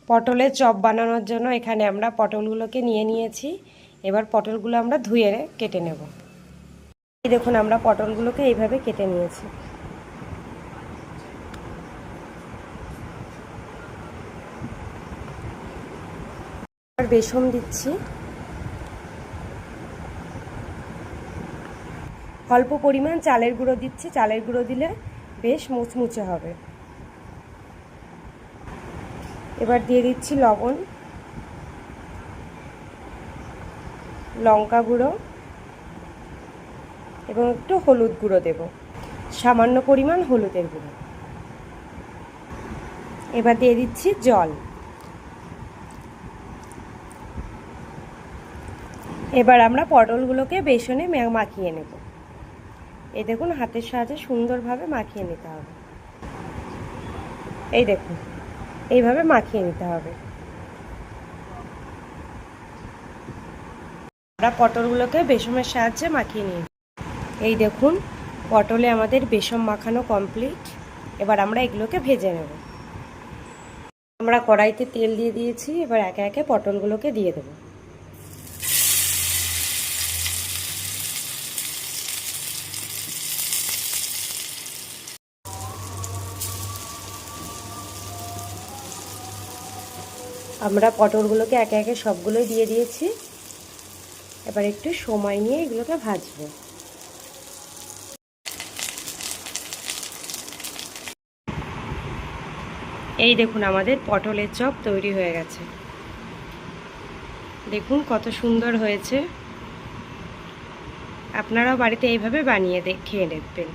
পটলের চপ বানানোর জন্য এখানে আমরা পটলগুলোকে নিয়ে নিয়েছি। এবার পটলগুলো আমরা ধুয়ে কেটে নেব। এই দেখুন আমরা পটলগুলোকে এইভাবে কেটে নিয়েছি। আর বেসন দিচ্ছি, অল্প পরিমাণ চালের গুঁড়ো দিচ্ছি। চালের গুঁড়ো দিলে বেশ মুচমুচে হবে। এবার দিয়ে দিচ্ছি লবণ, লঙ্কা গুঁড়ো এবং একটু হলুদ গুঁড়ো দেব, সামান্য পরিমাণ হলুদের গুঁড়ো। এবার দিয়ে দিচ্ছি জল। এবার আমরা পটলগুলোকে বেসনে মাখিয়ে নেব। এই দেখুন হাতের সাহায্যে সুন্দরভাবে মাখিয়ে নিতে হবে। এই দেখুন এইভাবে মাখিয়ে নিতে হবে। আমরা পটলগুলোকে বেসনের সাহায্যে মাখিয়ে নিই। এই দেখুন পটলে আমাদের বেসন মাখানো কমপ্লিট। এবার আমরা এগুলোকে ভেজে নেব। আমরা কড়াইতে তেল দিয়ে দিয়েছি। এবার একে একে পটলগুলোকে দিয়ে দেব। আমরা পটলগুলোকে একে একে সবগুলোই দিয়ে দিয়েছি। এবার একটু সময় নিয়ে এগুলোকে ভাজবো। এই দেখুন আমাদের পটলের চপ তৈরি হয়ে গেছে। দেখুন কত সুন্দর হয়েছে। আপনারাও বাড়িতে এইভাবে বানিয়ে খেয়ে দেখবেন।